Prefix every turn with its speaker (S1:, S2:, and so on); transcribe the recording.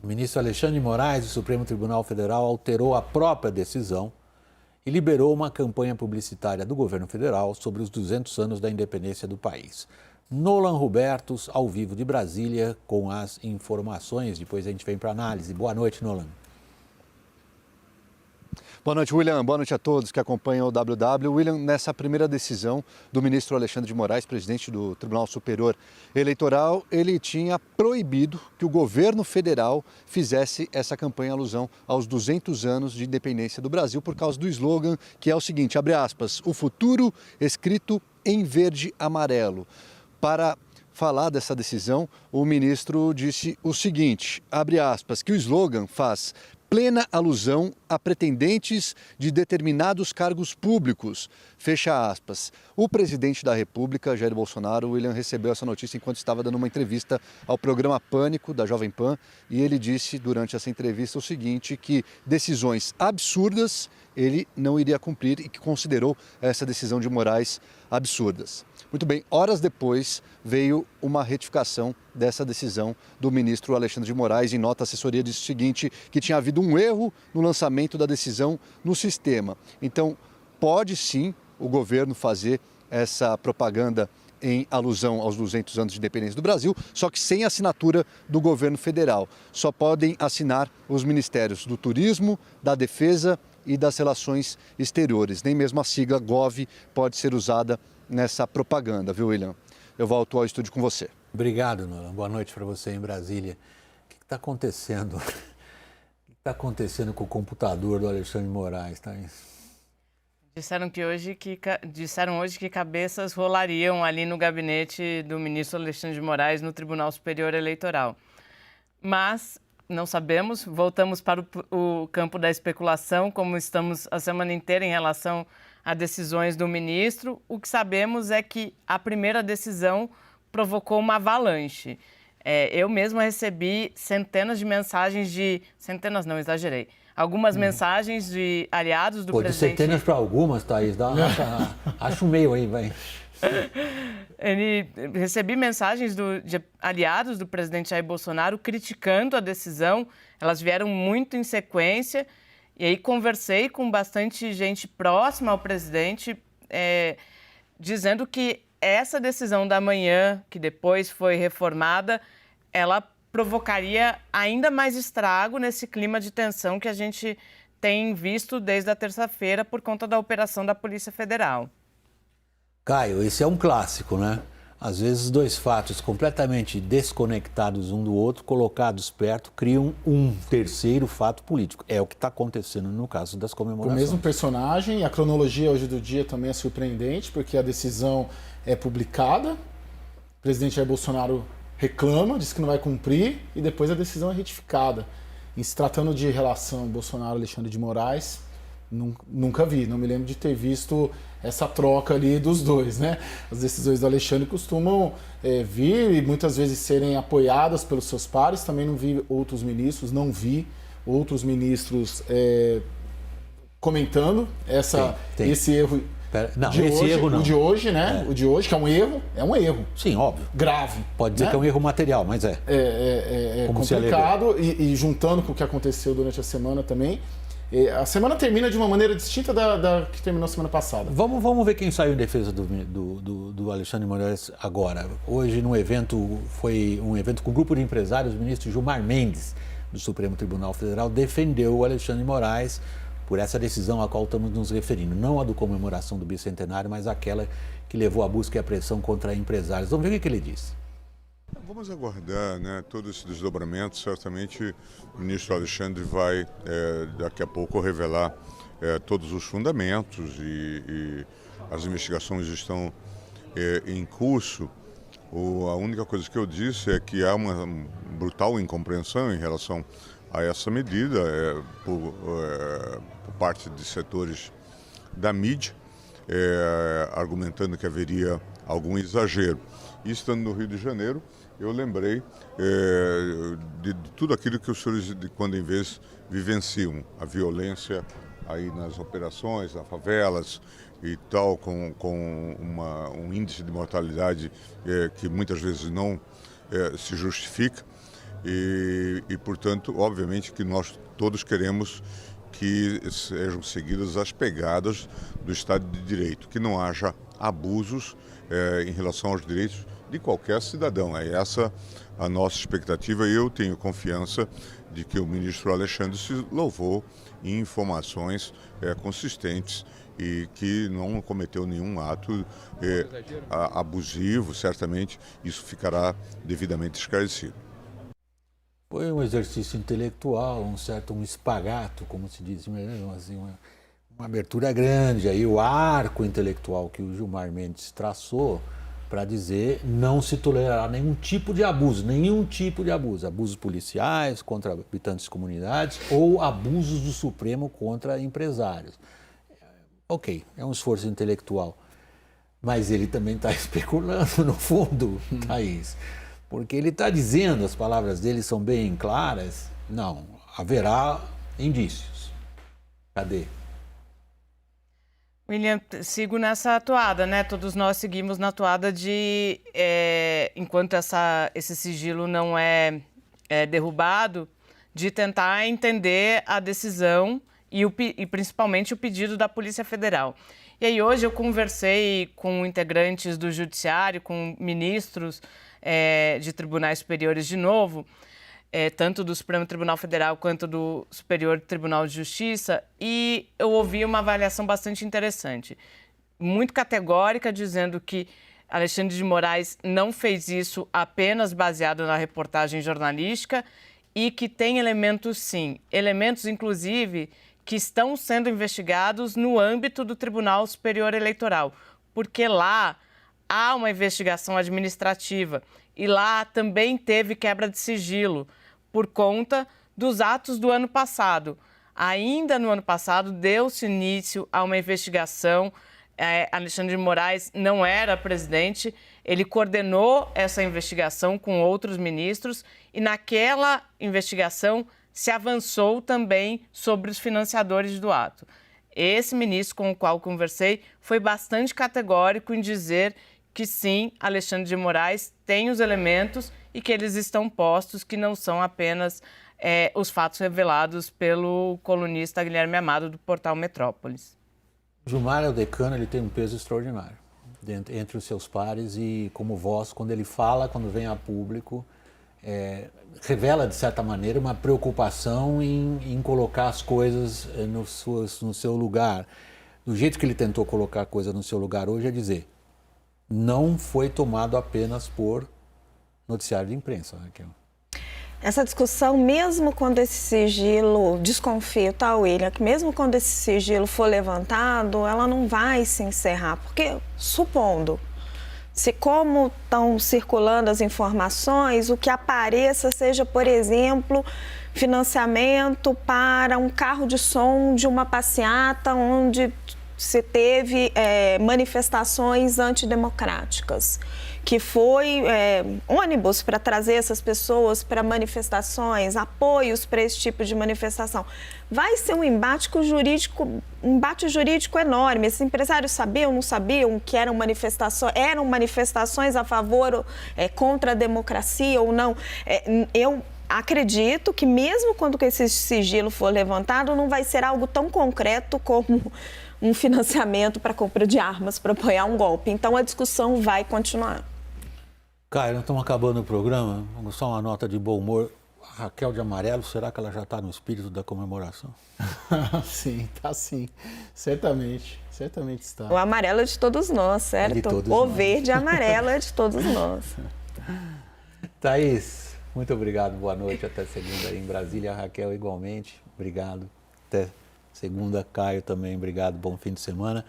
S1: ministro Alexandre de Moraes, do Supremo Tribunal Federal, alterou a própria decisão e liberou uma campanha publicitária do governo federal sobre os 200 anos da independência do país. Nolan Hubertus, ao vivo de Brasília, com as informações. Depois a gente vem para a análise. Boa noite, Nolan.
S2: Boa noite, William. Boa noite a todos que acompanham o WW. William, nessa primeira decisão do ministro Alexandre de Moraes, presidente do Tribunal Superior Eleitoral, ele tinha proibido que o governo federal fizesse essa campanha em alusão aos 200 anos de independência do Brasil por causa do slogan, que é o seguinte, abre aspas, o futuro escrito em verde e amarelo. Para falar dessa decisão, o ministro disse o seguinte, abre aspas, que o slogan faz plena alusão a pretendentes de determinados cargos públicos, fecha aspas. O presidente da República, Jair Bolsonaro, William, recebeu essa notícia enquanto estava dando uma entrevista ao programa Pânico, da Jovem Pan, e ele disse durante essa entrevista o seguinte, que decisões absurdas ele não iria cumprir e que considerou essa decisão de Moraes absurdas. Muito bem, horas depois veio uma retificação dessa decisão do ministro Alexandre de Moraes. Em nota, a assessoria disse o seguinte, que tinha havido um erro no lançamento da decisão no sistema. Então, pode sim o governo fazer essa propaganda em alusão aos 200 anos de independência do Brasil, só que sem assinatura do governo federal. Só podem assinar os ministérios do Turismo, da Defesa e das Relações Exteriores. Nem mesmo a sigla GOV pode ser usada nessa propaganda, viu, William? Eu volto ao estúdio com você.
S1: Obrigado, Nolan. Boa noite para você em Brasília. O que está acontecendo? O que está acontecendo com o computador do Alexandre de Moraes? Tá?
S3: Disseram hoje que cabeças rolariam ali no gabinete do ministro Alexandre de Moraes no Tribunal Superior Eleitoral. Mas não sabemos, voltamos para o campo da especulação, como estamos a semana inteira em relação a decisões do ministro. O que sabemos é que a primeira decisão provocou uma avalanche. Eu mesma recebi centenas de mensagens Centenas não, exagerei. Algumas mensagens de aliados do presidente...
S1: De centenas para algumas, Thaís, acha um meio aí, vai.
S3: Recebi mensagens de aliados do presidente Jair Bolsonaro criticando a decisão. Elas vieram muito em sequência. E aí conversei com bastante gente próxima ao presidente, dizendo que essa decisão da manhã, que depois foi reformada, ela provocaria ainda mais estrago nesse clima de tensão que a gente tem visto desde a terça-feira por conta da operação da Polícia Federal.
S1: Caio, esse é um clássico, né? Às vezes, dois fatos completamente desconectados um do outro, colocados perto, criam um terceiro fato político. É o que está acontecendo no caso das comemorações.
S4: O mesmo personagem, a cronologia hoje do dia também é surpreendente, porque a decisão é publicada, o presidente Jair Bolsonaro reclama, diz que não vai cumprir, e depois a decisão é retificada. Em se tratando de relação Bolsonaro-Alexandre de Moraes, nunca vi, não me lembro de ter visto essa troca ali dos dois, né? As decisões do Alexandre costumam vir e muitas vezes serem apoiadas pelos seus pares, também não vi outros ministros comentando esse erro
S1: erro não.
S4: O de hoje, né? O de hoje, que é um erro.
S1: Sim, óbvio.
S4: Grave.
S1: Pode dizer, né, que é um erro material, mas é.
S4: É complicado e juntando com o que aconteceu durante a semana também, a semana termina de uma maneira distinta da que terminou a semana passada.
S1: Vamos ver quem saiu em defesa do Alexandre de Moraes agora. Hoje, foi um evento com um grupo de empresários, o ministro Gilmar Mendes, do Supremo Tribunal Federal, defendeu o Alexandre de Moraes por essa decisão a qual estamos nos referindo. Não a do comemoração do bicentenário, mas aquela que levou à busca e à pressão contra empresários. Vamos ver o que ele disse.
S5: Vamos aguardar, né, todo esse desdobramento. Certamente o ministro Alexandre vai daqui a pouco revelar todos os fundamentos e as investigações estão em curso. A única coisa que eu disse é que há uma brutal incompreensão em relação a essa medida por parte de setores da mídia, argumentando que haveria algum exagero. E estando no Rio de Janeiro, eu lembrei de tudo aquilo que os senhores de quando em vez vivenciam, a violência aí nas operações, nas favelas e tal, com um índice de mortalidade que muitas vezes não se justifica. e, portanto, obviamente que nós todos queremos que sejam seguidas as pegadas do Estado de Direito, que não haja abusos em relação aos direitos de qualquer cidadão. É essa a nossa expectativa e eu tenho confiança de que o ministro Alexandre se louvou em informações consistentes e que não cometeu nenhum ato abusivo. Certamente isso ficará devidamente esclarecido.
S1: Foi um exercício intelectual, um espagato, como se diz, assim, uma abertura grande, aí o arco intelectual que o Gilmar Mendes traçou para dizer não se tolerará nenhum tipo de abuso, abusos policiais contra habitantes de comunidades ou abusos do Supremo contra empresários. Ok, é um esforço intelectual, mas ele também está especulando no fundo, Thaís. Porque ele está dizendo, as palavras dele são bem claras, não, haverá indícios. Cadê?
S3: William, sigo nessa toada, né? Todos nós seguimos na toada de, enquanto esse sigilo não é derrubado, de tentar entender a decisão e principalmente o pedido da Polícia Federal. E aí hoje eu conversei com integrantes do Judiciário, com ministros de tribunais superiores de novo, tanto do Supremo Tribunal Federal quanto do Superior Tribunal de Justiça, e eu ouvi uma avaliação bastante interessante, muito categórica, dizendo que Alexandre de Moraes não fez isso apenas baseado na reportagem jornalística e que tem elementos, sim, elementos inclusive que estão sendo investigados no âmbito do Tribunal Superior Eleitoral, porque lá há uma investigação administrativa e lá também teve quebra de sigilo por conta dos atos do ano passado. Ainda no ano passado, deu-se início a uma investigação. Alexandre de Moraes não era presidente, ele coordenou essa investigação com outros ministros e naquela investigação se avançou também sobre os financiadores do ato. Esse ministro com o qual conversei foi bastante categórico em dizer que sim, Alexandre de Moraes tem os elementos e que eles estão postos, que não são apenas os fatos revelados pelo colunista Guilherme Amado do portal Metrópolis.
S1: Gilmar é o decano, ele tem um peso extraordinário entre os seus pares e como voz, quando ele fala, quando vem a público, revela de certa maneira uma preocupação em colocar as coisas no seu lugar. Do jeito que ele tentou colocar a coisa no seu lugar hoje é dizer, não foi tomado apenas por noticiário de imprensa, Raquel.
S6: Essa discussão, mesmo quando esse sigilo, desconfio, tá, William, que mesmo quando esse sigilo for levantado, ela não vai se encerrar, porque, supondo, se como estão circulando as informações, o que apareça seja, por exemplo, financiamento para um carro de som de uma passeata onde se teve manifestações antidemocráticas, que foi ônibus para trazer essas pessoas para manifestações, apoios para esse tipo de manifestação. Vai ser um embate jurídico enorme. Esses empresários sabiam, não sabiam que eram manifestações a favor, contra a democracia ou não? Eu acredito que mesmo quando esse sigilo for levantado, não vai ser algo tão concreto como um financiamento para compra de armas para apoiar um golpe. Então a discussão vai continuar.
S1: Caio, nós estamos acabando o programa. Vamos só uma nota de bom humor. A Raquel de amarelo, será que ela já está no espírito da comemoração?
S4: Sim, tá sim. Certamente está.
S6: O amarelo é de todos nós, certo?
S1: É de todos
S6: o
S1: nós.
S6: verde e amarelo é de todos nós.
S1: Thaís, muito obrigado. Boa noite. Até segunda aí em Brasília. Raquel, igualmente. Obrigado. Até segunda. Caio também. Obrigado. Bom fim de semana.